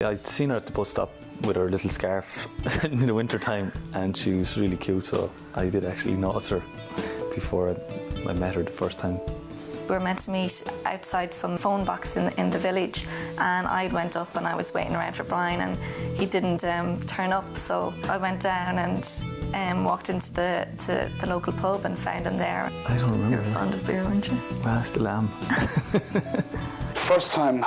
I'd seen her at the bus stop with her little scarf in the winter time, and she was really cute, so I did actually notice her before I met her the first time. We were meant to meet outside some phone box in the village, and I went up and I was waiting around for Brian, and he didn't turn up, so I went down and walked into the local pub and found him there. I don't remember. You were fond of beer, weren't you? Well, I still am. First time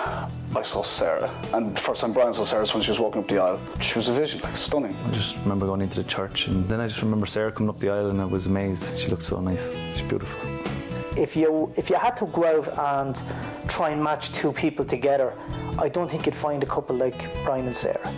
I saw Sarah, and the first time Brian saw Sarah was when she was walking up the aisle. She was a vision, like stunning. I just remember going into the church, and then I just remember Sarah coming up the aisle, and I was amazed. She looked so nice. She's beautiful. If you had to go out and try and match two people together, I don't think you'd find a couple like Brian and Sarah.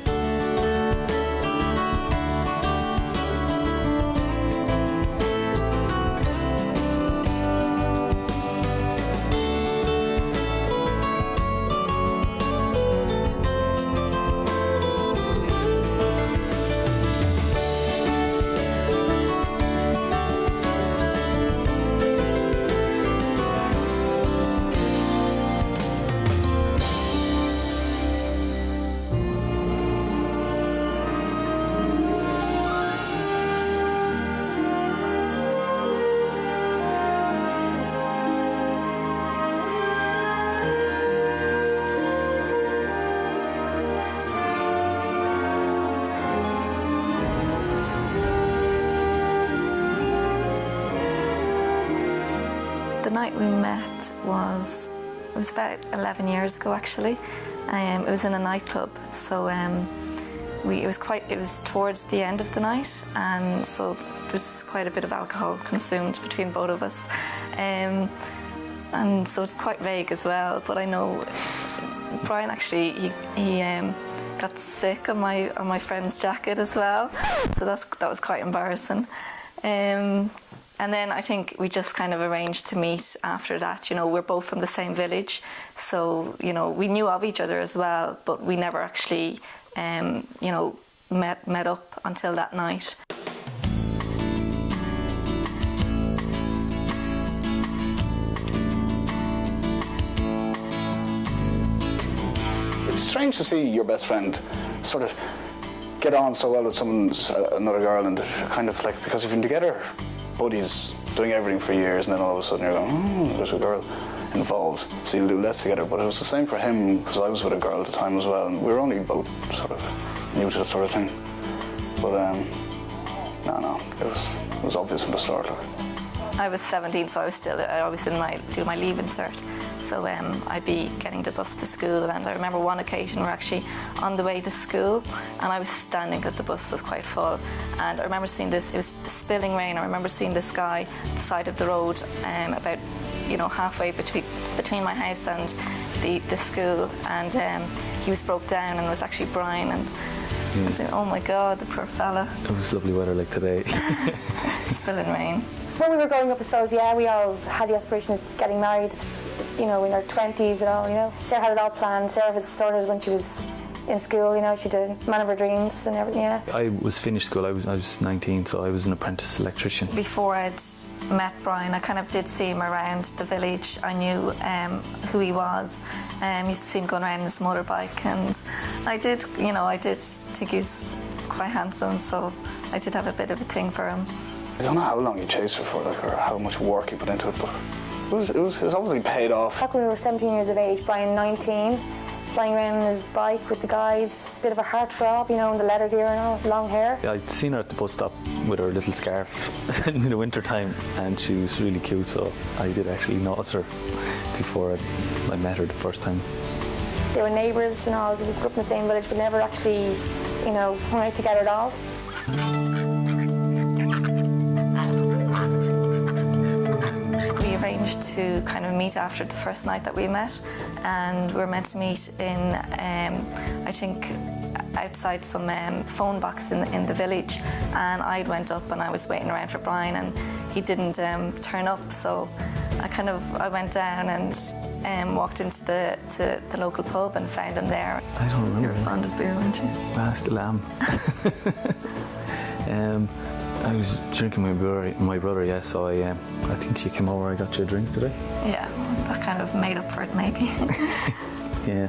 The night we met was about 11 years ago, actually. It was in a nightclub, so it was towards the end of the night, and so there was quite a bit of alcohol consumed between both of us, and so it's quite vague as well. But I know Brian actually he got sick on my friend's jacket as well, so that was quite embarrassing. And then I think we just kind of arranged to meet after that. You know, we're both from the same village, so, you know, we knew of each other as well, but we never actually, you know, met up until that night. It's strange to see your best friend sort of get on so well with another girl, and kind of like, because you've been together, buddies, doing everything for years, and then all of a sudden you're going, there's a girl involved, so you'll do less together. But it was the same for him, because I was with a girl at the time as well, and we were only both sort of new to the sort of thing. But no, it was obvious from the start. I was 17, so I was doing my leaving cert. So I'd be getting the bus to school, and I remember one occasion we're actually on the way to school, and I was standing because the bus was quite full, and I remember seeing this. It was spilling rain. I remember seeing this guy at the side of the road, about, you know, halfway between my house and the school, and he was broke down, and it was actually Brian, and I was like, oh my God, the poor fella. It was lovely weather like today. Spilling rain. When we were growing up, I suppose, yeah, we all had the aspiration of getting married, you know, in our 20s and all, you know. Sarah had it all planned. Sarah was sorted when she was in school, you know, she did man of her dreams and everything, yeah. I was finished school, I was 19, so I was an apprentice electrician. Before I'd met Brian, I kind of did see him around the village. I knew who he was. Used to see him going around in his motorbike, and I did think he's quite handsome, so I did have a bit of a thing for him. I don't know how long you chased her for, like, or how much work you put into it, but it was obviously paid off. Back when we were 17 years of age, Brian 19, flying around on his bike with the guys, bit of a heartthrob, you know, in the leather gear and all, long hair. I'd seen her at the bus stop with her little scarf in the winter time, and she was really cute, so I did actually notice her before I met her the first time. They were neighbours and all, we grew up in the same village, but never actually, you know, hung out together at all. To kind of meet after the first night that we met, and we were meant to meet in I think outside some phone box in the village, and I went up and I was waiting around for Brian, and he didn't turn up, so I went down and walked into the local pub and found him there. I don't remember. You were fond of beer, weren't you? Well, I still am. I was drinking with my brother, yeah, so I think she came over, I got you a drink today. Yeah, that kind of made up for it, maybe. Yeah.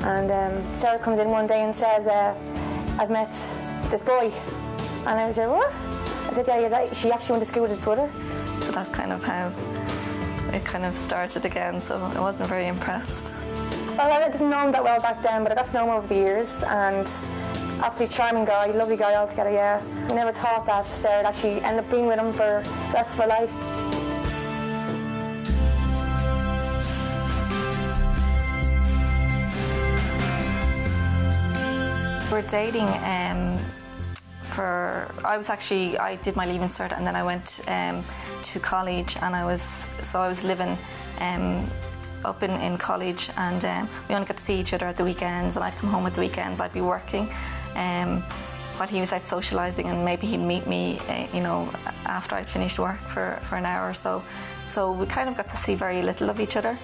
And Sarah comes in one day and says, I've met this boy. And I was like, what? I said, yeah, she actually went to school with his brother. So that's kind of how it kind of started again, so I wasn't very impressed. Well, I didn't know him that well back then, but I got to know him over the years, and absolutely charming guy, lovely guy altogether, yeah. I never thought that Sarah would actually end up being with him for the rest of her life. We're dating I did my Leaving Cert, and then I went to college, and I was living up in college, and we only got to see each other at the weekends, and I'd come home at the weekends, I'd be working while he was out socialising, and maybe he'd meet me after I'd finished work for an hour or so. So we kind of got to see very little of each other.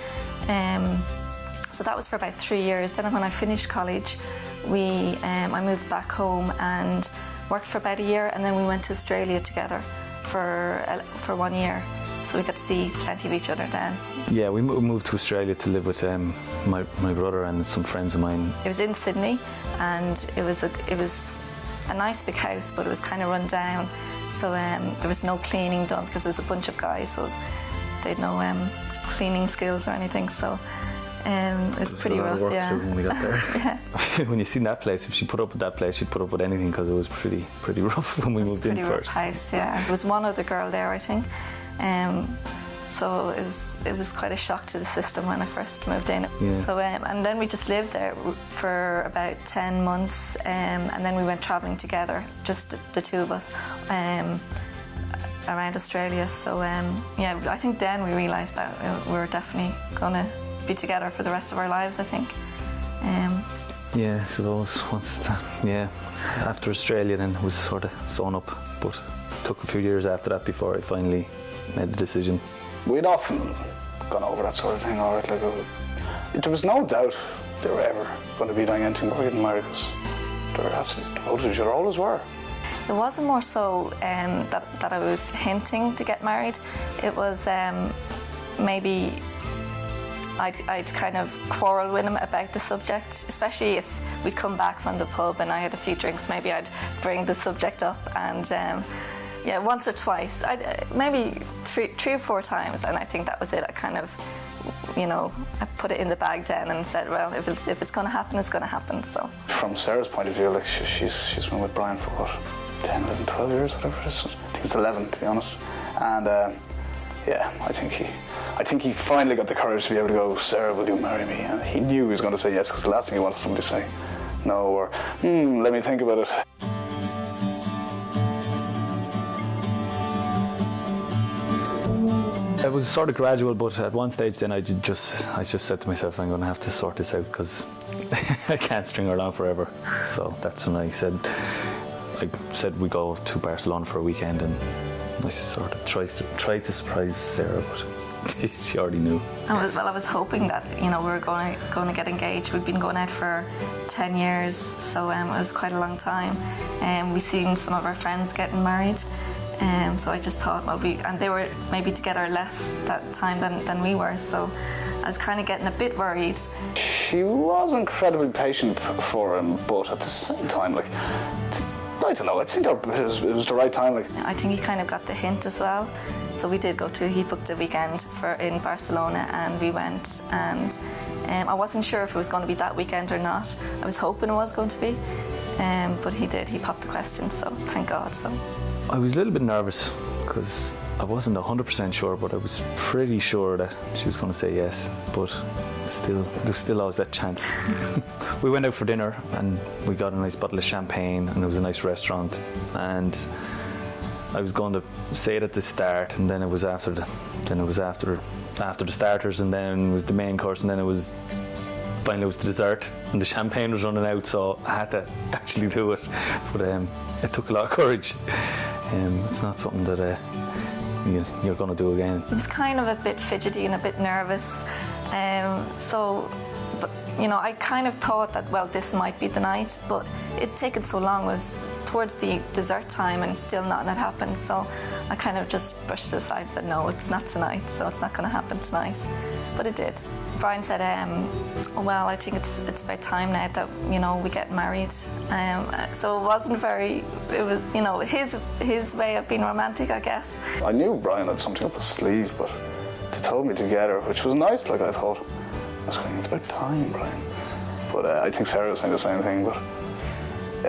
So that was for about 3 years. Then when I finished college, I moved back home and worked for about a year, and then we went to Australia together for 1 year. So we got to see plenty of each other then. Yeah, we moved to Australia to live with my brother and some friends of mine. It was in Sydney, and it was a nice big house, but it was kind of run down. So there was no cleaning done because there was a bunch of guys, so they had no cleaning skills or anything. So it was pretty rough. Yeah. When we got there. Yeah. When you seen that place, if she put up with that place, she'd put up with anything, because it was pretty rough when we moved in first. It was a pretty rough house. Yeah, there was one other girl there, I think. So it was quite a shock to the system when I first moved in. Yeah. So and then we just lived there for about 10 months, and then we went travelling together, just the two of us, around Australia. So yeah, I think then we realised that we were definitely going to be together for the rest of our lives, I think. Yeah, I suppose after Australia then it was sort of sewn up, but it took a few years after that before I finally made the decision. We'd often gone over that sort of thing, all right, like there was no doubt they were ever going to be doing anything but getting married, because they were absolutely devoted to each other, always were. It wasn't more so that I was hinting to get married. It was maybe I'd kind of quarrel with him about the subject, especially if we'd come back from the pub and I had a few drinks. Maybe I'd bring the subject up, and yeah, once or twice, maybe three or four times, and I think that was it. I kind of, I put it in the bag then and said, well, if it's going to happen, it's going to happen. So from Sarah's point of view, like she's been with Brian for what, 10, 11, 12 years, whatever it is. I think it's 11, to be honest. And yeah, I think he finally got the courage to be able to go, Sarah, will you marry me? And he knew he was going to say yes, because the last thing he wanted somebody to say no, or let me think about it. It was sort of gradual, but at one stage then I just said to myself, I'm going to have to sort this out, because I can't string her along forever. So that's when I said we go to Barcelona for a weekend, and I sort of tried to surprise Sarah, but she already knew. I was hoping that we were going to get engaged. We'd been going out for 10 years, so it was quite a long time. We seen some of our friends getting married. So I just thought, and they were maybe together less that time than we were, so I was kind of getting a bit worried. She was incredibly patient for him, but at the same time, I don't know, I think it was the right time. I think he kind of got the hint as well. So we did he booked a weekend in Barcelona, and we went, and I wasn't sure if it was going to be that weekend or not. I was hoping it was going to be, but he popped the question, so thank God. So I was a little bit nervous, because I wasn't 100% sure, but I was pretty sure that she was going to say yes, but there's still always that chance. We went out for dinner, and we got a nice bottle of champagne, and it was a nice restaurant, and I was going to say it at the start, and then it was after the starters, and then it was the main course, and then finally it was the dessert, and the champagne was running out, so I had to actually do it. But it took a lot of courage. It's not something that you're going to do again. He was kind of a bit fidgety and a bit nervous, but you know, I kind of thought that, well, this might be the night, but it taken so long was towards the dessert time and still nothing had happened. So I kind of just brushed it aside and said, no, it's not tonight, so it's not going to happen tonight. But it did. Brian said, well, I think it's about time now that, you know, we get married. So it wasn't very, it was, you know, his way of being romantic, I guess. I knew Brian had something up his sleeve, but they told me together, which was nice, like I thought. I was going, it's about time, Brian. But I think Sarah was saying the same thing, but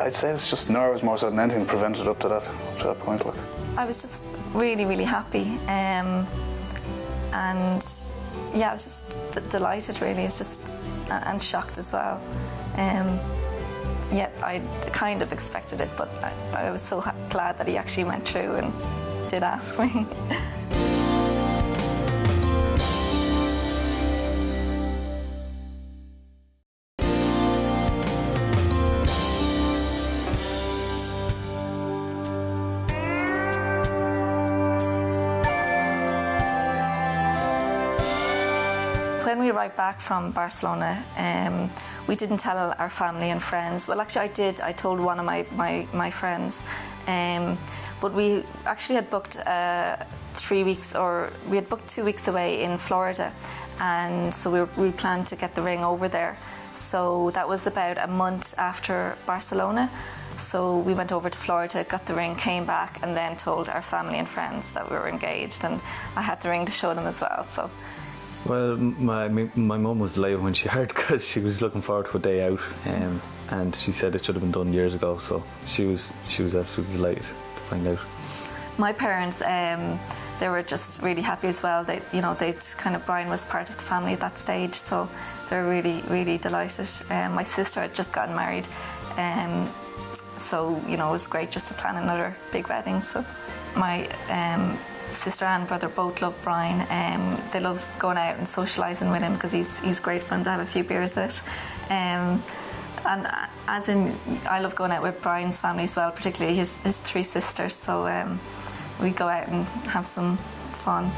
I'd say it's just nerves more so than anything prevented up to that point. Like. I was just really, really happy. And yeah, I was just delighted, really. It's just, and shocked as well. Yeah, I kind of expected it, but I was so glad that he actually went through and did ask me. When we arrived back from Barcelona, we didn't tell our family and friends. Well, actually I did. I told one of my friends. But we actually had booked 3 weeks, or we had booked 2 weeks away in Florida. And so we planned to get the ring over there. So that was about a month after Barcelona. So we went over to Florida, got the ring, came back, and then told our family and friends that we were engaged. And I had the ring to show them as well. So. Well, my mum was delighted when she heard, because she was looking forward to a day out, and she said it should have been done years ago. So she was absolutely delighted to find out. My parents, they were just really happy as well. They, you know, Brian was part of the family at that stage, so they were really, really delighted. My sister had just gotten married, so you know, it was great just to plan another big wedding. So my sister and brother both love Brian. They love going out and socialising with him because he's great fun to have a few beers with. And as in, I love going out with Brian's family as well, particularly his 3 sisters. So we go out and have some fun.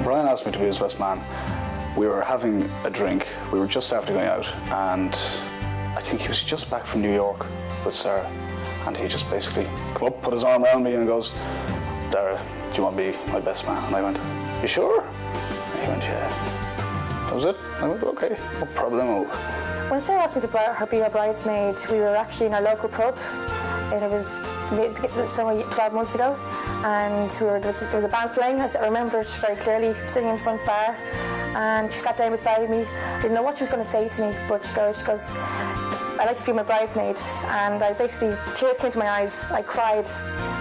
Brian asked me to be his best man. We were having a drink. We were just after going out, and I think he was just back from New York with Sarah. And he just basically come up, put his arm around me and goes, Dara, do you want to be my best man? And I went, you sure? And he went, yeah. That was it. I went, okay, no problemo. When Sarah asked me to be her bridesmaid, we were actually in our local pub. And it was summer 12 months ago. And there was a band playing. I remember it very clearly, sitting in the front bar. And she sat down beside me. I didn't know what she was going to say to me, but she goes, I'd like to be my bridesmaid, and tears came to my eyes. I cried,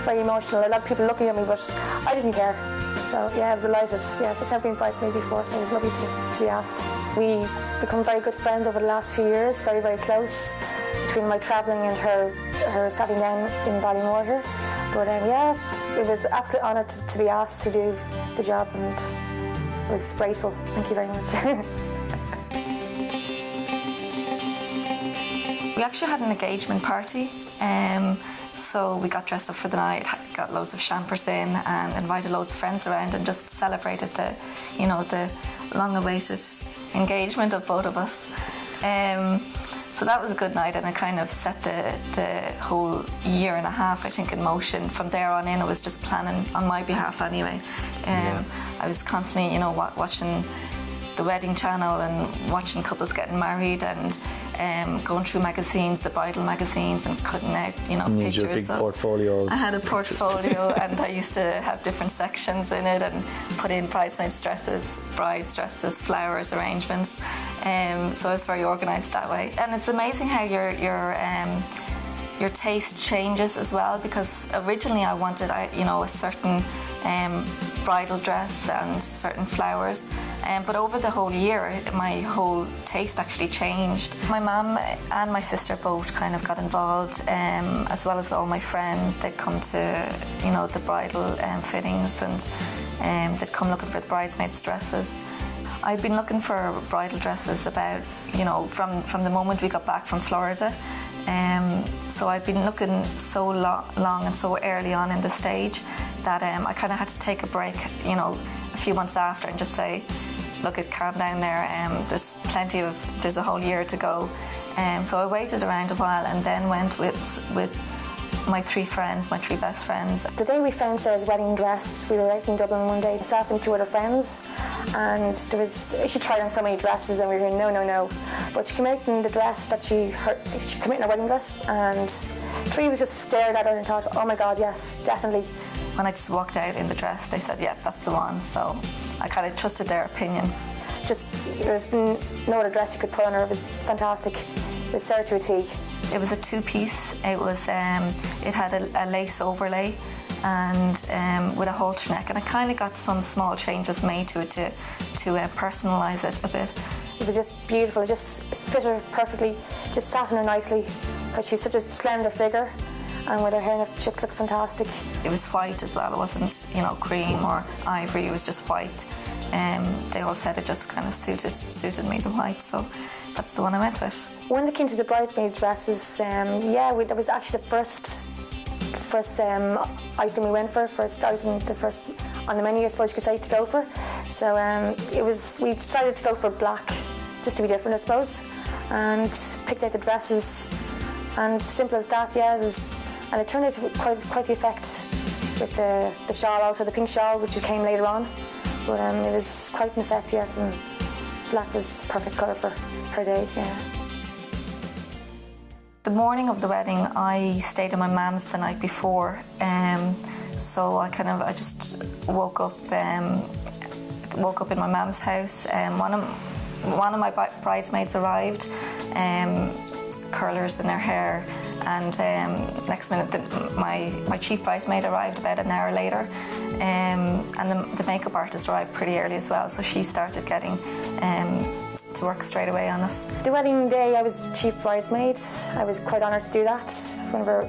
very emotional. A lot of people looking at me, but I didn't care. So yeah, I was delighted. Yes, I've never been bridesmaid before, so it was lovely to be asked. We become very good friends over the last few years, very, very close, between my travelling and her settling down in Ballymore. But yeah, it was an absolute honour to be asked to do the job, and I was grateful. Thank you very much. We actually had an engagement party, so we got dressed up for the night, got loads of champers in, and invited loads of friends around, and just celebrated the long-awaited engagement of both of us. So that was a good night, and it kind of set the whole year and a half, I think, in motion. From there on in, it was just planning on my behalf anyway. I was constantly, you know, watching the wedding channel and watching couples getting married, and going through magazines, the bridal magazines, and cutting out, you know, pictures. Your big portfolio. I had a portfolio, and I used to have different sections in it, and put in bridesmaids' dresses, brides' dresses, flowers, arrangements. So I was very organised that way. And it's amazing how your taste changes as well, because originally I wanted, a certain bridal dress and certain flowers, but over the whole year my whole taste actually changed. My mum and my sister both kind of got involved, as well as all my friends. They'd come to, you know, the bridal fittings, and they'd come looking for the bridesmaids' dresses. I'd been looking for bridal dresses about, you know, from the moment we got back from Florida. So I'd been looking so long and so early on in the stage that I kind of had to take a break, you know, a few months after, and just say, look, it calm down there. There's a whole year to go. So I waited around a while and then went with my three best friends. The day we found Sarah's wedding dress, we were out in Dublin one day, myself and two other friends, and she tried on so many dresses and we were going, no. But she came out in the dress that she came out in her wedding dress, and Tree was just stared at her and thought, oh my God, yes, definitely. When I just walked out in the dress, they said, yeah, that's the one. So I kind of trusted their opinion. There was no other dress you could put on her. It was fantastic. It was Sarah to a T. It was a two-piece. It was it had a lace overlay and with a halter neck, and I kind of got some small changes made to it to personalise it a bit. It was just beautiful. It just fit her perfectly. Just sat on her nicely because she's such a slender figure, and with her hair, she looked fantastic. It was white as well. It wasn't, cream or ivory. It was just white. They all said it just kind of suited me, the white, so that's the one I went with. When it came to the bridesmaids' dresses, that was actually the first item we went for, first item, the first on the menu, I suppose you could say, to go for. So we decided to go for black, just to be different, I suppose, and picked out the dresses, and simple as that, yeah. And it turned out to be quite the effect with the shawl, also the pink shawl, which came later on. But it was quite an effect, yes, and black was perfect colour for her day, yeah. The morning of the wedding, I stayed at my mum's the night before, so I just woke up in my mum's house. One of my bridesmaids arrived, curlers in their hair, and next minute my chief bridesmaid arrived about an hour later, and the makeup artist arrived pretty early as well, so she started getting to work straight away on us. The wedding day I was chief bridesmaid. I was quite honoured to do that.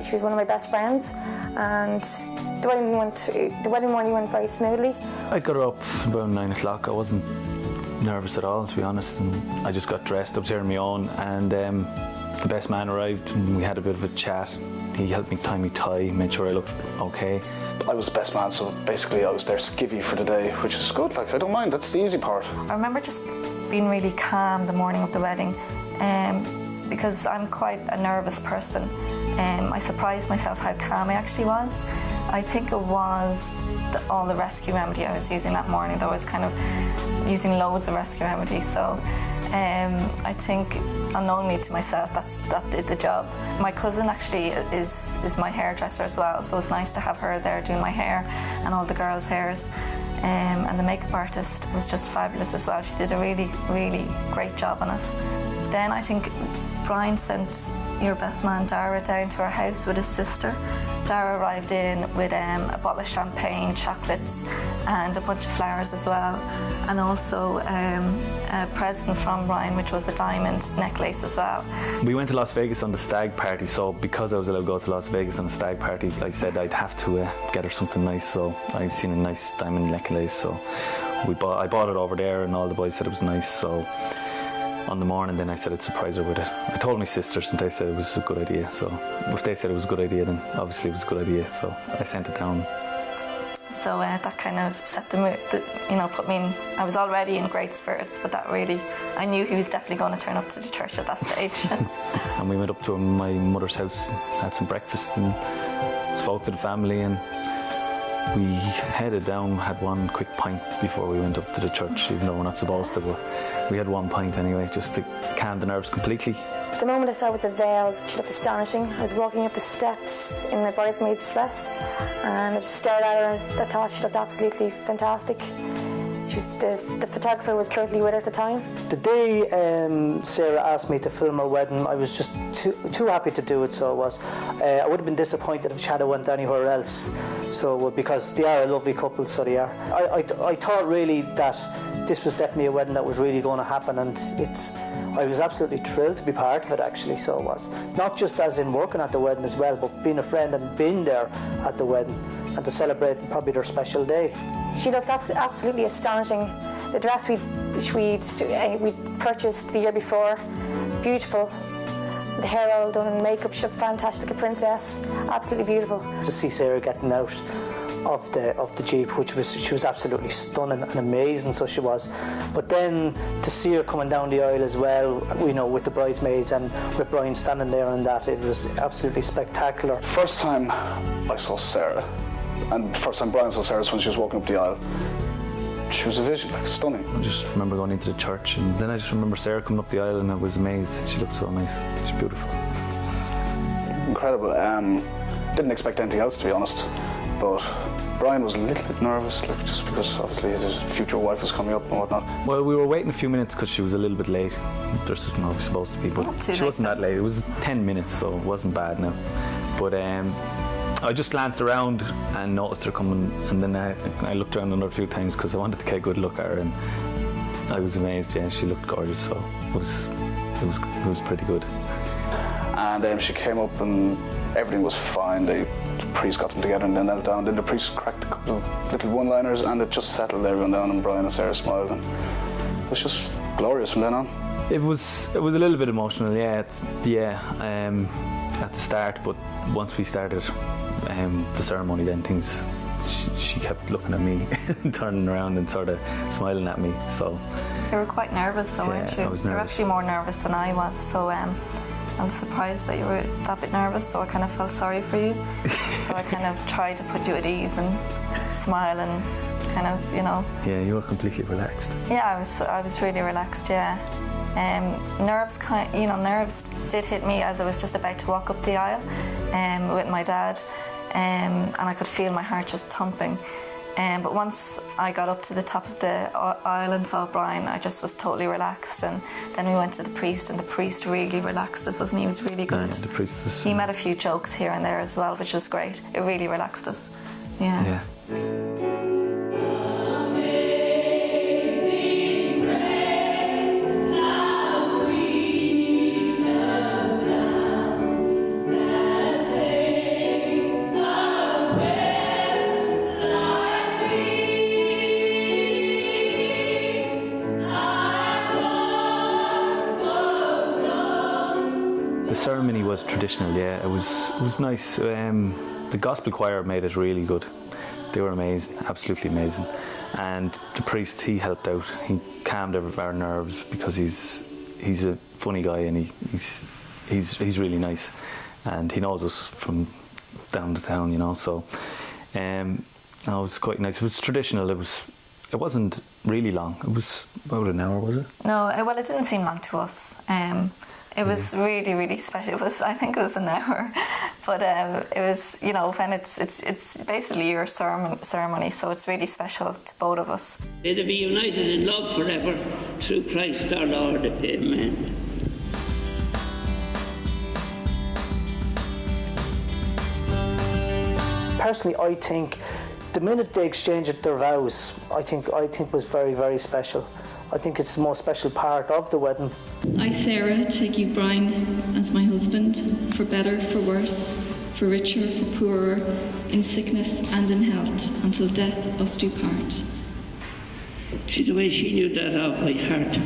She was one of my best friends, and the wedding morning went very smoothly. I got her up about 9 o'clock. I wasn't nervous at all, to be honest, and I just got dressed. I was here on my own, and the best man arrived and we had a bit of a chat. He helped me tie my tie, made sure I looked okay. I was the best man, so basically I was their skivvy for the day, which is good. I don't mind, that's the easy part. I remember just being really calm the morning of the wedding, because I'm quite a nervous person. I surprised myself how calm I actually was. I think it was all the rescue remedy I was using that morning, though I was kind of using loads of rescue remedy, so I think, unknowingly to myself, that did the job. My cousin actually is my hairdresser as well, so it's nice to have her there doing my hair and all the girls' hairs. And the makeup artist was just fabulous as well. She did a really, really great job on us. Then I think Brian sent your best man Dara down to our house with his sister. Dara arrived in with a bottle of champagne, chocolates, and a bunch of flowers as well, and also a present from Ryan, which was a diamond necklace as well. We went to Las Vegas on the stag party, so because I was allowed to go to Las Vegas on a stag party, I said I'd have to get her something nice, so I'd seen a nice diamond necklace, so I bought it over there, and all the boys said it was nice, so on the morning then I said I'd surprise her with it. I told my sisters and they said it was a good idea, so if they said it was a good idea, then obviously it was a good idea, so I sent it down. So that kind of set the mood, put me in, I was already in great spirits, but that really, I knew he was definitely going to turn up to the church at that stage. And we went up to my mother's house, had some breakfast and spoke to the family, and we headed down, had one quick pint before we went up to the church, even though we're not supposed to, but we had one pint anyway, just to calm the nerves completely. The moment I saw her with the veil, she looked astonishing. I was walking up the steps in my bridesmaid's dress, and I just stared at her and I thought she looked absolutely fantastic. The photographer was currently with her at the time. The day Sarah asked me to film her wedding, I was just too happy to do it, so I was. I would have been disappointed if she had went anywhere else, so because they are a lovely couple, so they are. I thought really that this was definitely a wedding that was really going to happen, and I was absolutely thrilled to be part of it, actually, so it was. Not just as in working at the wedding as well, but being a friend and being there at the wedding and to celebrate probably their special day. She looks absolutely astonishing. The dress we'd purchased the year before, beautiful. The hair all done and makeup, she looked fantastic, like a princess, absolutely beautiful. To see Sarah getting out of the Jeep, she was absolutely stunning and amazing, so she was. But then to see her coming down the aisle as well, you know, with the bridesmaids and with Brian standing there and that, it was absolutely spectacular. First time I saw Sarah, and first time Brian saw Sarah was when she was walking up the aisle. She was a vision, like stunning. I just remember going into the church, and then I just remember Sarah coming up the aisle, and I was amazed. She looked so nice. She's beautiful. Incredible. Didn't expect anything else, to be honest. But Brian was a little bit nervous, like, just because obviously his future wife was coming up and whatnot. Well, we were waiting a few minutes because she was a little bit late. There's supposed to be, but she wasn't that late. It was 10 minutes, so it wasn't bad now. But I just glanced around and noticed her coming, and then I looked around another few times because I wanted to get a good look at her, and I was amazed. Yeah, she looked gorgeous, so it was pretty good. And she came up and everything was fine. The priest got them together and then knelt down. Then the priest cracked a couple of little one-liners, and it just settled everyone down. And Brian and Sarah smiled, and it was just glorious from then on. It was a little bit emotional, yeah. At the start, but once we started the ceremony, then things. She kept looking at me, turning around and sort of smiling at me. So you were quite nervous, though, weren't you? I was nervous. You were actually more nervous than I was. So I was surprised that you were that bit nervous. So I kind of felt sorry for you. So I kind of tried to put you at ease and smile and kind of, you know. Yeah, you were completely relaxed. Yeah, I was really relaxed. Yeah. Nerves did hit me as I was just about to walk up the aisle with my dad, and I could feel my heart just thumping. But once I got up to the top of the aisle and saw Brian, I just was totally relaxed. And then we went to the priest, and the priest really relaxed us, wasn't he? He was really good. Yeah, the priest was, he made a few jokes here and there as well, which was great. It really relaxed us. Yeah. The ceremony was traditional, yeah. It was nice. The gospel choir made it really good. They were amazing, absolutely amazing. And the priest, he helped out. He calmed our nerves because he's a funny guy, and he's really nice, and he knows us from down the town, you know. So it was quite nice. It was traditional. It wasn't really long. It was about an hour, was it? No, well, it didn't seem long to us. It was really, really special. I think it was an hour, but it was, you know, when it's basically your ceremony, so it's really special to both of us. May they be united in love forever through Christ our Lord. Amen. Personally, I think the minute they exchanged their vows, I think was very, very special. I think it's the most special part of the wedding. I, Sarah, take you, Brian, as my husband, for better, for worse, for richer, for poorer, in sickness and in health, until death us do part. See, the way she knew that off by heart.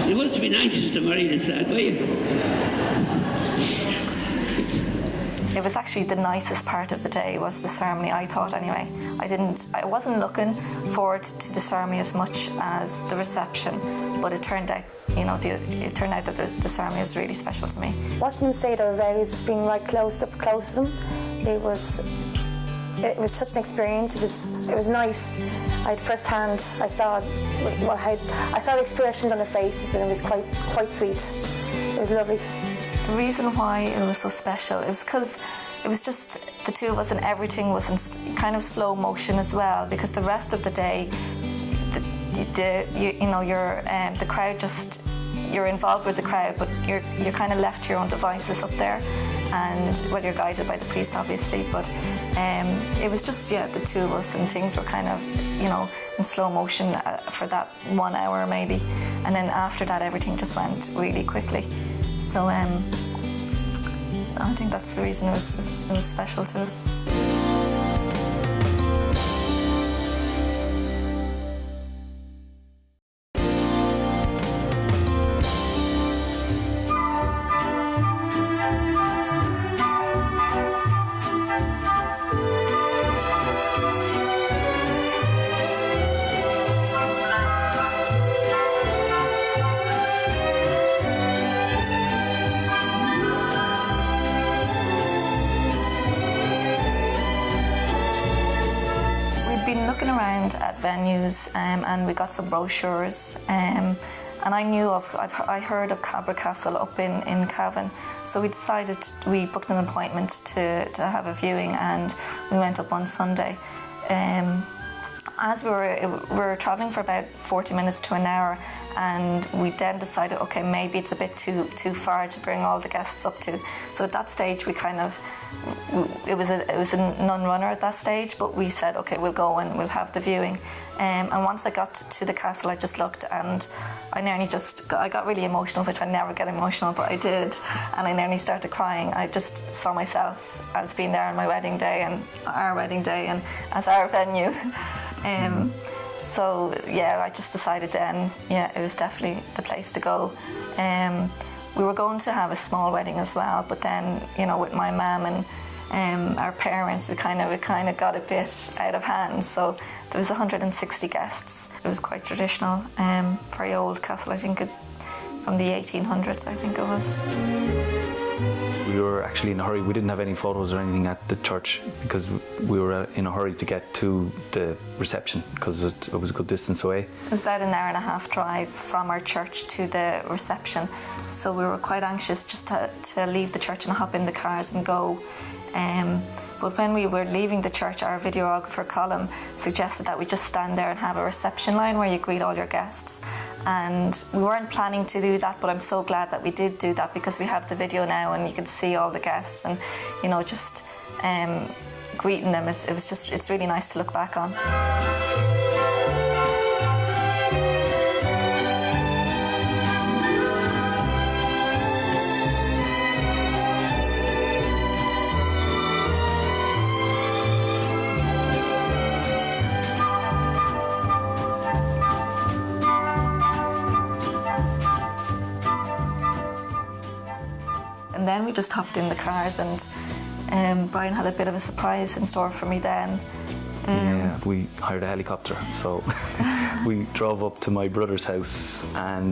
You must have been anxious to marry this lad, were you? It was actually the nicest part of the day, was the ceremony, I thought anyway. I wasn't looking forward to the ceremony as much as the reception, but it turned out, you know, that the ceremony was really special to me. Watching them say their vows, being right close to them, it was such an experience. It was nice. I saw the expressions on their faces, and it was quite sweet. It was lovely. The reason why it was so special, it was because it was just the two of us, and everything was in kind of slow motion as well, because the rest of the day, the crowd just, you're involved with the crowd, but you're kind of left to your own devices up there, and well, you're guided by the priest obviously, but it was just, yeah, the two of us, and things were kind of, you know, in slow motion for that 1 hour maybe, and then after that everything just went really quickly. So I think that's the reason it was special to us. around at venues and we got some brochures. And I heard of Cabra Castle up in Cavan, so we booked an appointment to have a viewing, and we went up on Sunday. As we were travelling for about 40 minutes to an hour, and we then decided, okay, maybe it's a bit too far to bring all the guests up to. So at that stage, it was a non-runner at that stage, but we said, okay, we'll go and we'll have the viewing. And once I got to the castle, I just looked, and I got really emotional, which I never get emotional, but I did, and I nearly started crying. I just saw myself as being there on my wedding day and our wedding day and as our venue. So yeah, I just decided then, yeah, it was definitely the place to go. We were going to have a small wedding as well, but then, you know, with my mum and our parents, it kind of got a bit out of hand. So there was 160 guests. It was quite traditional, very old castle. I think from the 1800s, I think it was. We were actually in a hurry. We didn't have any photos or anything at the church because we were in a hurry to get to the reception because it was a good distance away. It was about an hour and a half drive from our church to the reception, so we were quite anxious just to leave the church and hop in the cars and go. But when we were leaving the church, our videographer Colin suggested that we just stand there and have a reception line where you greet all your guests. And we weren't planning to do that, but I'm so glad that we did do that because we have the video now and you can see all the guests and, you know, just greeting them. It's really nice to look back on. And then we just hopped in the cars, and Brian had a bit of a surprise in store for me then. Yeah, we hired a helicopter, so we drove up to my brother's house, and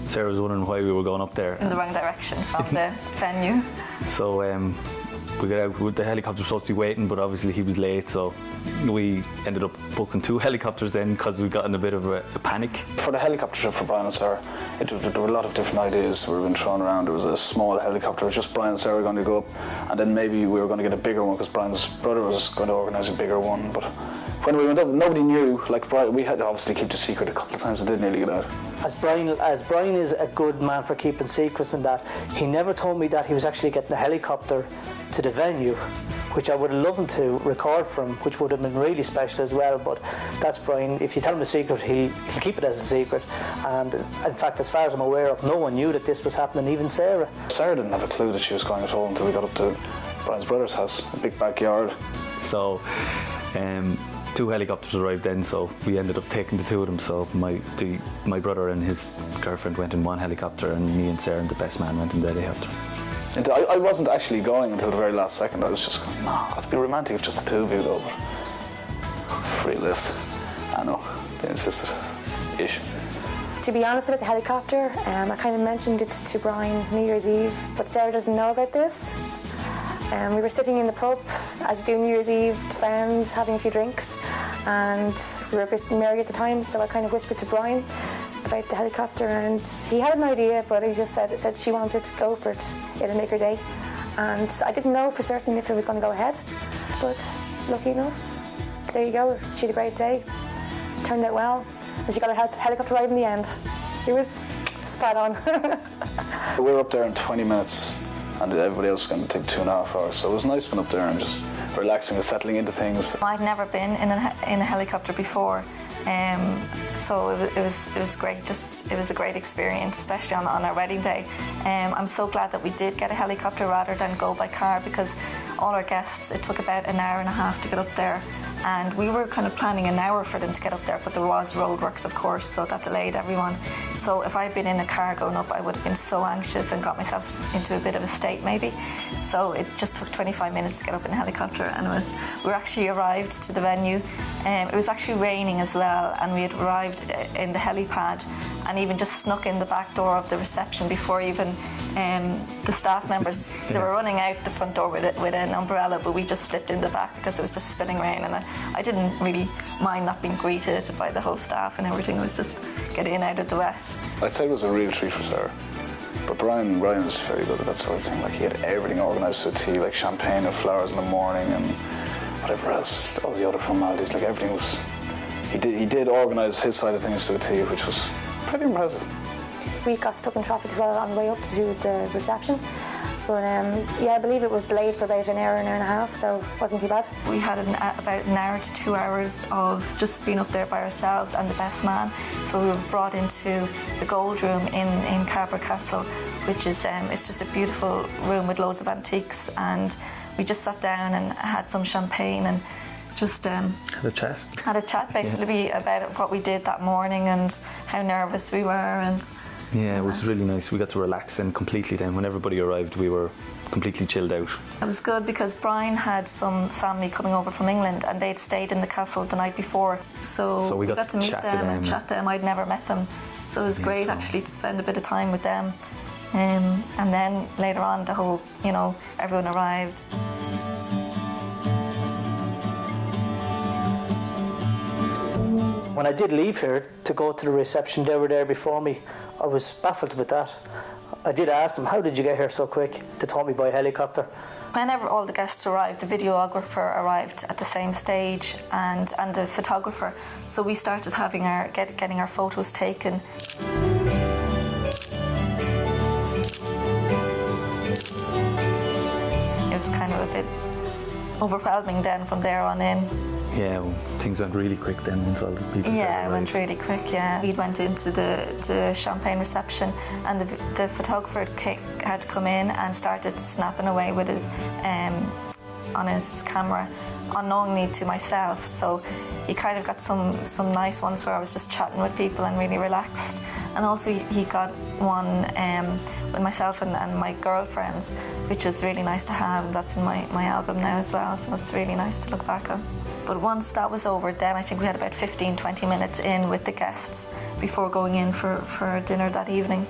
Sarah was wondering why we were going up there. In the wrong direction from the venue. So we got out, the helicopter was supposed to be waiting, but obviously he was late, so we ended up booking 2 helicopters then because we got in a bit of a panic. For the helicopter trip for Brian and Sarah, there were a lot of different ideas we were being thrown around. There was a small helicopter, it was just Brian and Sarah going to go up, and then maybe we were going to get a bigger one because Brian's brother was going to organise a bigger one. But when we went up, nobody knew. Like Brian, we had to obviously keep the secret a couple of times. It did nearly get out. As Brian is a good man for keeping secrets and that, he never told me that he was actually getting a helicopter to the venue, which I would have loved him to record from, which would have been really special as well. But that's Brian. If you tell him a secret, he'll keep it as a secret. And in fact, as far as I'm aware of, no one knew that this was happening, even Sarah. Sarah didn't have a clue that she was going at all until we got up to Brian's brother's house, a big backyard. So 2 helicopters arrived then, so we ended up taking the 2 of them. So my brother and his girlfriend went in one helicopter, and me and Sarah and the best man went in the helicopter. And I wasn't actually going until the very last second. I was just going, no, it'd be romantic if just the 2 of you though. Free lift. I know, they insisted. Ish. To be honest with the helicopter, I kind of mentioned it to Brian New Year's Eve, but Sarah doesn't know about this. We were sitting in the pub, as you do New Year's Eve, friends, having a few drinks, and we were a bit merry at the time, so I kind of whispered to Brian about the helicopter, and he had an idea, but he just said she wanted to go for it. It'll make her day. And I didn't know for certain if it was going to go ahead, but lucky enough, there you go. She had a great day. Turned out well, and she got a helicopter ride in the end. It was spot on. We were up there in 20 minutes, and everybody else was going to take 2.5 hours. So it was nice being up there and just relaxing and settling into things. I'd never been in a helicopter before, so it was great. It was a great experience, especially on our wedding day. I'm so glad that we did get a helicopter rather than go by car, because all our guests, it took about an hour and a half to get up there. And we were kind of planning an hour for them to get up there, but there was roadworks, of course, so that delayed everyone. So if I'd been in a car going up, I would have been so anxious and got myself into a bit of a state maybe. So it just took 25 minutes to get up in a helicopter, and we actually arrived to the venue. It was actually raining as well, and we had arrived in the helipad, and even just snuck in the back door of the reception before even the staff members, they were running out the front door with an umbrella, but we just slipped in the back because it was just spilling rain, and I didn't really mind not being greeted by the whole staff and everything. It was just get in out of the wet. I'd say it was a real treat for Sarah. But Brian was very good at that sort of thing. Like, he had everything organised to a tea, like champagne and flowers in the morning and whatever else, all the other formalities, like everything was... He did organise his side of things to a tea, which was pretty impressive. We got stuck in traffic as well on the way up to the reception. But yeah, I believe it was delayed for about an hour and a half, so it wasn't too bad. We had about an hour to 2 hours of just being up there by ourselves and the best man. So we were brought into the Gold Room in Carver Castle, which is it's just a beautiful room with loads of antiques, and we just sat down and had some champagne and just had a chat basically about what we did that morning and how nervous we were. And yeah, it was really nice. We got to relax then completely then. When everybody arrived, we were completely chilled out. It was good because Brian had some family coming over from England and they'd stayed in the castle the night before. So we got to meet them and chat to them. I'd never met them. So it was great actually to spend a bit of time with them. And then later on, the whole, everyone arrived. When I did leave here to go to the reception, they were there before me. I was baffled with that. I did ask them, how did you get here so quick? They told me by helicopter. Whenever all the guests arrived, the videographer arrived at the same stage and the photographer. So we started having getting our photos taken. It was kind of a bit overwhelming then from there on in. Yeah, well, things went really quick then once all the people started. Yeah, it went really quick, yeah. We went into the champagne reception and the photographer had to come in and started snapping away with his on his camera, unknowingly to myself. So he kind of got some nice ones where I was just chatting with people and really relaxed. And also he got one with myself and my girlfriends, which is really nice to have. That's in my album now as well, so that's really nice to look back on. But once that was over, then I think we had about 15-20 minutes in with the guests before going in for dinner that evening.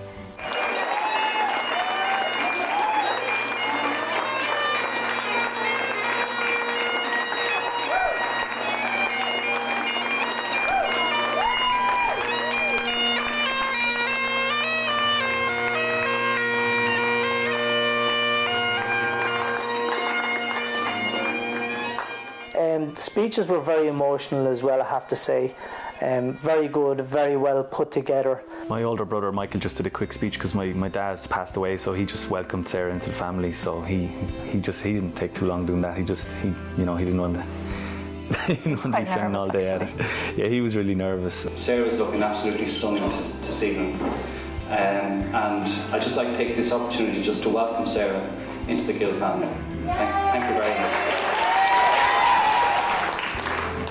Speeches were very emotional as well, I have to say. Very good, very well put together. My older brother Michael just did a quick speech because my dad's passed away, so he just welcomed Sarah into the family. So he didn't take too long doing that. He didn't want to he didn't want to be singing all day at it. Yeah, he was really nervous. Sarah was looking absolutely stunning this evening, and I'd just like to take this opportunity just to welcome Sarah into the Gill family. Thank you very much.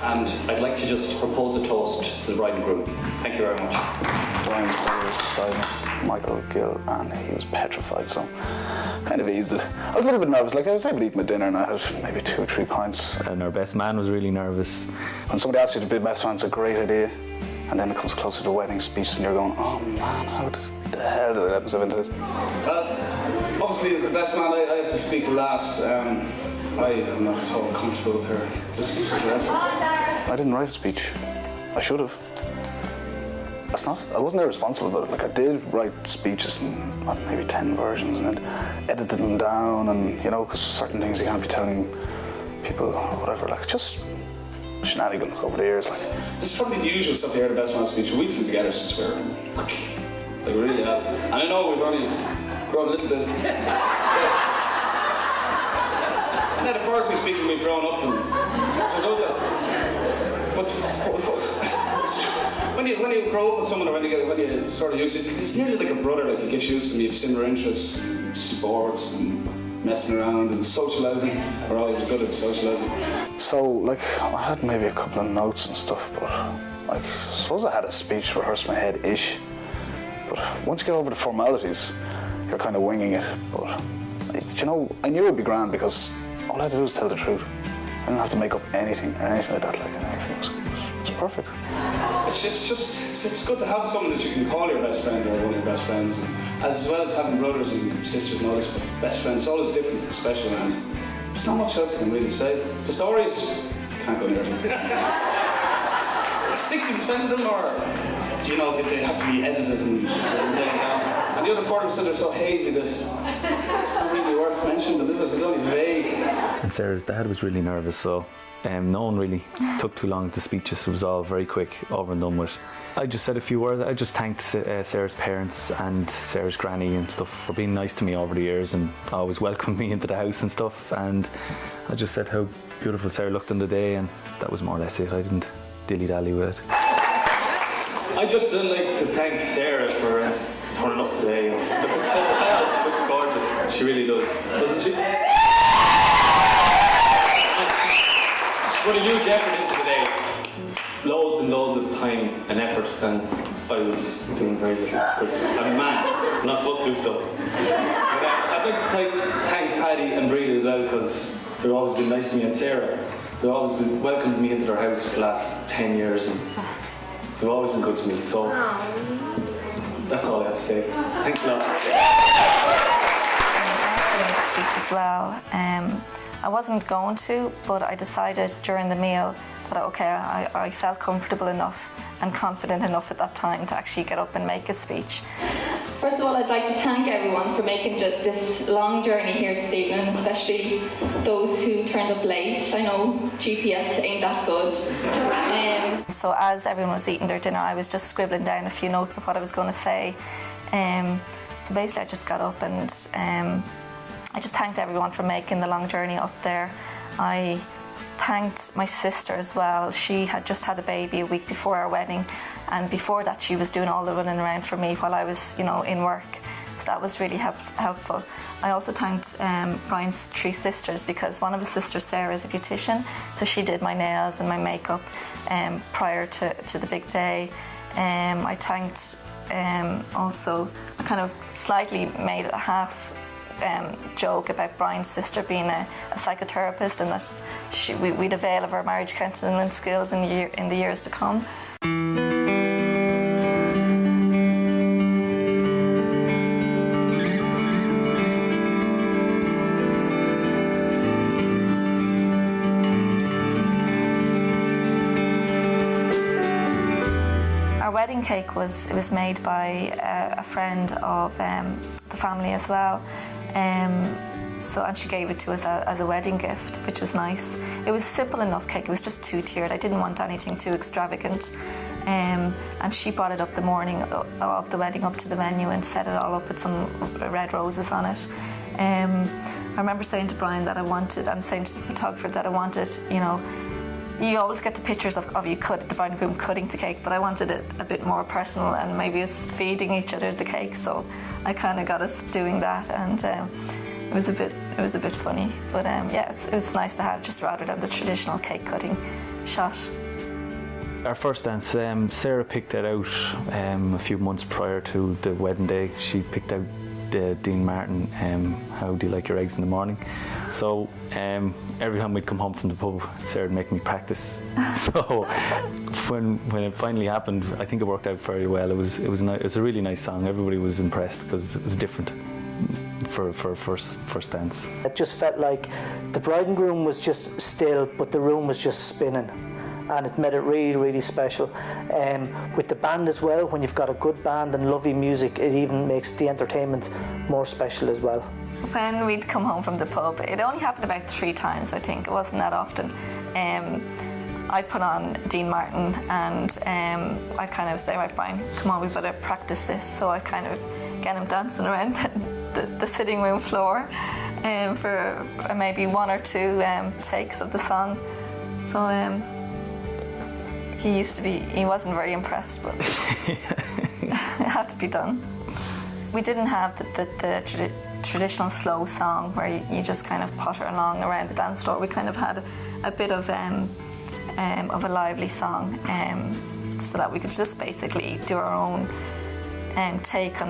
And I'd like to just propose a toast to the bride and groom. Thank you very much. Brian's brother was beside me, Michael Gill, and he was petrified, so kind of eased it. I was a little bit nervous, like I was able to eat my dinner and I had maybe 2 or 3 pints. And our best man was really nervous. When somebody asks you to be best man, it's a great idea, and then it comes closer to the wedding speech and you're going, oh man, how the hell did I let myself into this? Well, obviously as the best man, I have to speak last. I am not at all comfortable here. This is dreadful. I didn't write a speech. I should have. I wasn't irresponsible about it. Like, I did write speeches in maybe 10 versions and then edited them down, and because certain things you can't be telling people or whatever. Like, just shenanigans over the years. Like, this is probably the usual stuff you hear at a best man speech. We've been together since we were like, we really have. And I know we've only grown a little bit. Metaphorically speaking, we've grown up, and so know that. But when you grow up with someone, or when you sort of use it, it's nearly like a brother. Like, you get used to them, you have similar interests, sports and messing around and socialising. We're always good at socialising. So, like, I had maybe a couple of notes and stuff, but like, I suppose I had a speech rehearsed in my head-ish. But once you get over the formalities, you're kind of winging it. But I knew it'd be grand because all I had to do was tell the truth. I didn't have to make up anything or anything like that. Like, it was perfect. It's good to have someone that you can call your best friend or one of your best friends, as well as having brothers and sisters and all this. But best friends, it's always different and special, and there's not much else I can really say. The stories can't go near them. 60% of them are, you know, they have to be edited and the other 40% are so hazy that it's not really worth mentioning, but it's only vague. And Sarah's dad was really nervous, so no one really took too long to speeches. It was all very quick, over and done with. I just said a few words. I just thanked Sarah's parents and Sarah's granny and stuff for being nice to me over the years and always welcomed me into the house and stuff. And I just said how beautiful Sarah looked on the day, and that was more or less it. I didn't dilly-dally with it. I'd just like to thank Sarah for turning up today. She looks gorgeous. She really does, doesn't she? She put a huge effort into today. Loads and loads of time and effort, and I was doing very little because I'm a man. I'm not supposed to do stuff. But I'd like to thank Paddy and Breda as well, because they've always been nice to me, and Sarah. They've always been welcomed me into their house for the last 10 years, and they've always been good to me. So that's all I have to say. Thanks a lot. I actually made a speech as well. I wasn't going to, but I decided during the meal that I felt comfortable enough and confident enough at that time to actually get up and make a speech. First of all, I'd like to thank everyone for making this long journey here this evening, especially those who turned up late. I know GPS ain't that good. So as everyone was eating their dinner, I was just scribbling down a few notes of what I was going to say. So basically I just got up and I just thanked everyone for making the long journey up there. I thanked my sister as well. She had just had a baby a week before our wedding, and before that she was doing all the running around for me while I was, you know, in work. So that was really helpful. I also thanked Brian's 3 sisters, because one of his sisters, Sarah, is a beautician, so she did my nails and my makeup prior to the big day. I thanked also, I kind of slightly made a half joke about Brian's sister being a psychotherapist, and that we'd avail of her marriage counselling skills in the years to come. Our wedding cake was made by a friend of the family as well. And she gave it to us as a wedding gift, which was nice. It was a simple enough cake. It was just 2-tiered. I didn't want anything too extravagant. And she brought it up the morning of the wedding up to the venue and set it all up with some red roses on it. I remember saying to Brian that I wanted, and saying to the photographer that I wanted, you know, you always get the pictures of the bride and groom cutting the cake, but I wanted it a bit more personal, and maybe us feeding each other the cake. So I kind of got us doing that, and it was a bit funny. But yeah, it was nice to have, just rather than the traditional cake cutting shot. Our first dance, Sarah picked that out a few months prior to the wedding day. She picked out Dean Martin, How Do You Like Your Eggs in the Morning? So every time we'd come home from the pub, Sarah would make me practice. So when it finally happened, I think it worked out very well. It was a really nice song. Everybody was impressed because it was different for first dance. It just felt like the bride and groom was just still, but the room was just spinning. And it made it really, really special. With the band as well, when you've got a good band and lovely music, it even makes the entertainment more special as well. When we'd come home from the pub, it only happened about 3 times, I think. It wasn't that often. I'd put on Dean Martin, and I'd kind of say, right, Brian, come on, we better practice this. So I kind of get him dancing around the sitting room floor for maybe 1 or 2 takes of the song. So he wasn't very impressed, but it had to be done. We didn't have the traditional slow song where you just kind of potter along around the dance floor. We kind of had a bit of a lively song, so that we could just basically do our own take on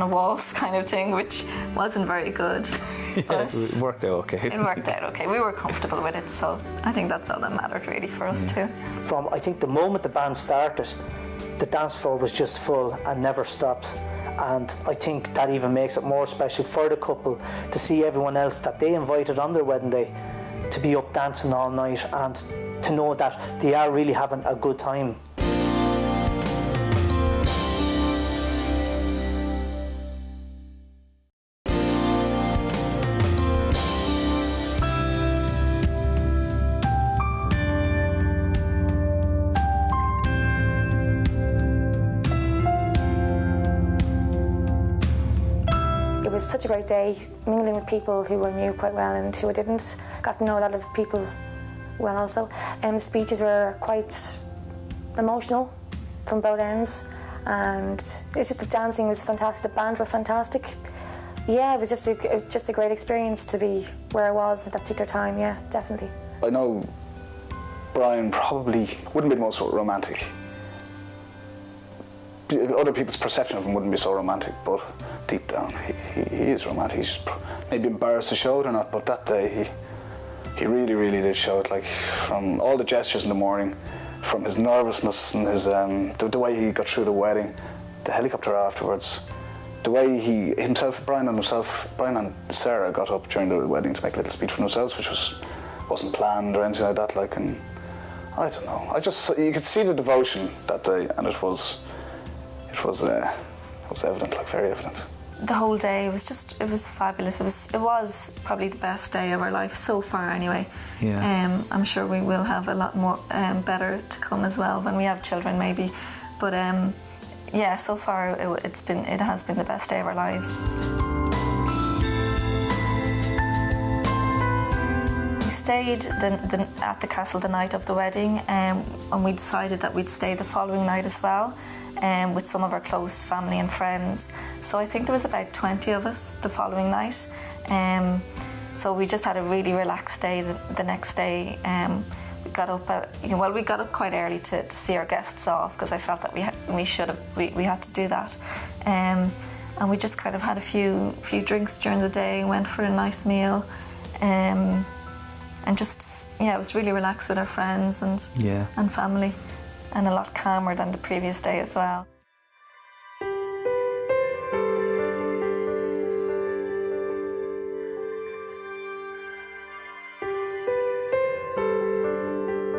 a waltz kind of thing, which wasn't very good. But it worked out okay. It worked out okay. We were comfortable with it, so I think that's all that mattered really for us too. From, I think, the moment the band started, the dance floor was just full and never stopped. And I think that even makes it more special for the couple to see everyone else that they invited on their wedding day to be up dancing all night and to know that they are really having a good time. It was such a great day, mingling with people who I knew quite well and who I didn't. Got to know a lot of people well also. The speeches were quite emotional from both ends, and it's just the dancing was fantastic, the band were fantastic. Yeah, it was just a great experience to be where I was at that particular time, yeah, definitely. I know Brian probably wouldn't be the most romantic. Other people's perception of him wouldn't be so romantic, but deep down he is romantic. He's maybe embarrassed to show it or not, but that day he really, really did show it. Like, from all the gestures in the morning, from his nervousness and his the way he got through the wedding, the helicopter afterwards, the way Brian and Sarah got up during the wedding to make a little speech for themselves, which wasn't planned or anything like that. Like, and I don't know. You could see the devotion that day, and it was evident, like very evident. The whole day it was fabulous. It was probably the best day of our life so far, anyway. Yeah. I'm sure we will have a lot more better to come as well when we have children, maybe. But yeah, so far it has been the best day of our lives. We stayed at the castle the night of the wedding, and we decided that we'd stay the following night as well. With some of our close family and friends. So I think there was about 20 of us the following night. So we just had a really relaxed day the next day. We got up quite early to see our guests off, because I felt that we had to do that. And we just kind of had a few drinks during the day, went for a nice meal, and just, it was really relaxed with our friends and family. And a lot calmer than the previous day as well.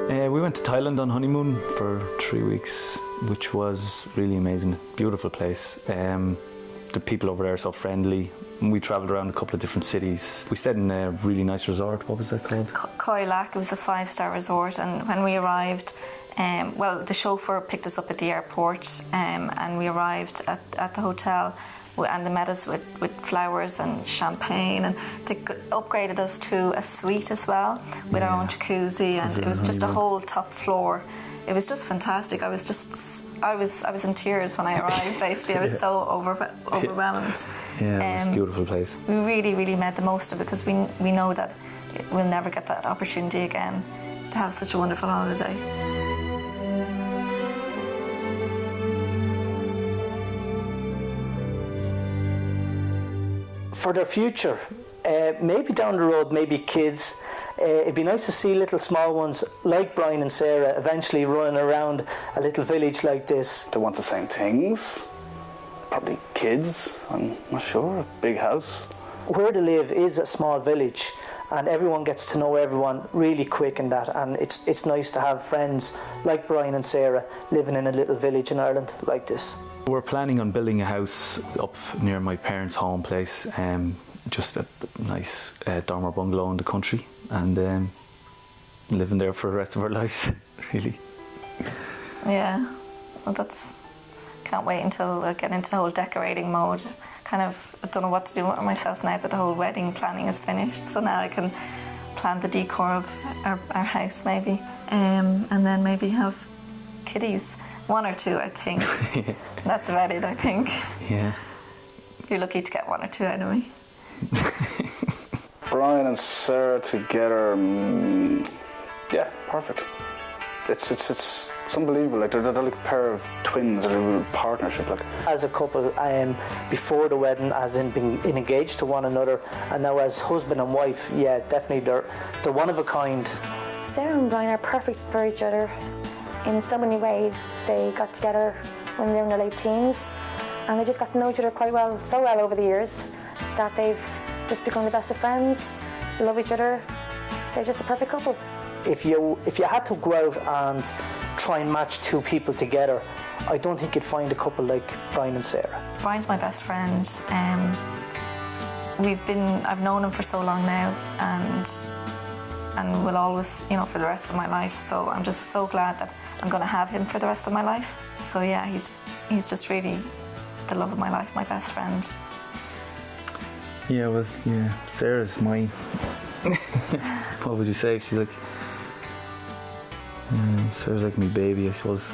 We went to Thailand on honeymoon for 3 weeks, which was really amazing. Beautiful place. The people over there are so friendly. We travelled around a couple of different cities. We stayed in a really nice resort. What was that called? Khoi Lak. It was a 5-star resort, and when we arrived, the chauffeur picked us up at the airport, and we arrived at the hotel, and they met us with flowers and champagne, and they upgraded us to a suite as well, with our own jacuzzi, and it was just a whole top floor. It was just fantastic. I was in tears when I arrived. Basically, I was so overwhelmed. Yeah, it was a beautiful place. We really, really made the most of it, because we know that we'll never get that opportunity again to have such a wonderful holiday. For their future, maybe down the road, maybe kids, it'd be nice to see little small ones like Brian and Sarah eventually running around a little village like this. They want the same things, probably kids, I'm not sure, a big house. Where they live is a small village, and everyone gets to know everyone really quick in that, and it's nice to have friends like Brian and Sarah living in a little village in Ireland like this. We're planning on building a house up near my parents' home place, just a nice dormer bungalow in the country, and living there for the rest of our lives, really. Yeah, well, can't wait until I get into the whole decorating mode. I don't know what to do with myself now that the whole wedding planning is finished, so now I can plan the decor of our house maybe, and then maybe have kiddies. 1 or 2, I think. That's about it, I think. Yeah. You're lucky to get 1 or 2 out of me. Brian and Sarah together, yeah, perfect. it's unbelievable. Like they're like a pair of twins, or a partnership. Like As a couple, before the wedding, as in being engaged to one another, and now as husband and wife, yeah, definitely they're one of a kind. Sarah and Brian are perfect for each other in so many ways. They got together when they were in their late teens, and they just got to know each other quite well, so well over the years, that they've just become the best of friends, love each other. They're just a perfect couple. If you had to go out and try and match two people together, I don't think you'd find a couple like Brian and Sarah. Brian's my best friend. I've known him for so long now, and will always, you know, for the rest of my life. So I'm just so glad that I'm going to have him for the rest of my life. So yeah, he's just really the love of my life, my best friend. Yeah, well, yeah, Sarah's my. What would you say? She's like. Sarah's like my baby, I suppose.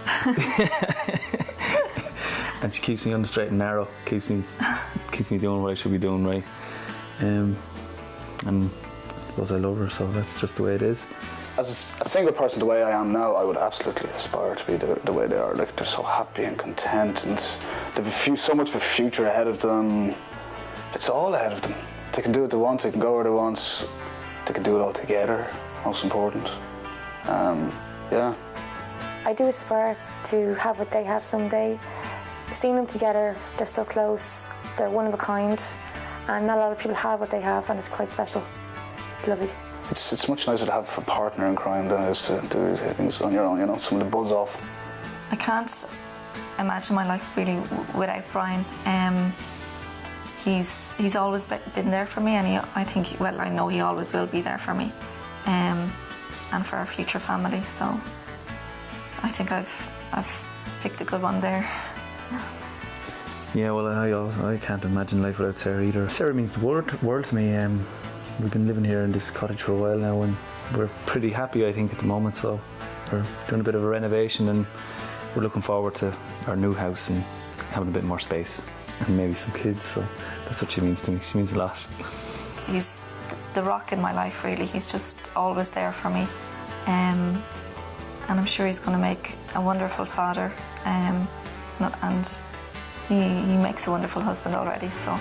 And she keeps me on the straight and narrow. Keeps me doing what I should be doing, right. And I suppose I love her, so that's just the way it is. as a single person, the way I am now, I would absolutely aspire to be the way they are. Like they're so happy and content, and they've so much of a future ahead of them. It's all ahead of them. They can do what they want. They can go where they want. They can do it all together. Most important. Yeah. I do aspire to have what they have someday. Seeing them together, they're so close, they're one of a kind, and not a lot of people have what they have, and it's quite special. It's lovely. It's much nicer to have a partner in crime than it is to do things on your own, you know, someone to buzz off. I can't imagine my life really without Brian. He's always been there for me, and I know he always will be there for me, and for our future family. So I think I've picked a good one there. Yeah, well, I can't imagine life without Sarah either. Sarah means the world to me. We've been living here in this cottage for a while now, and we're pretty happy, I think, at the moment. So we're doing a bit of a renovation, and we're looking forward to our new house and having a bit more space and maybe some kids. So that's what she means to me. She means a lot. He's the rock in my life, really. He's just always there for me, and I'm sure he's going to make a wonderful father, and he makes a wonderful husband already. So.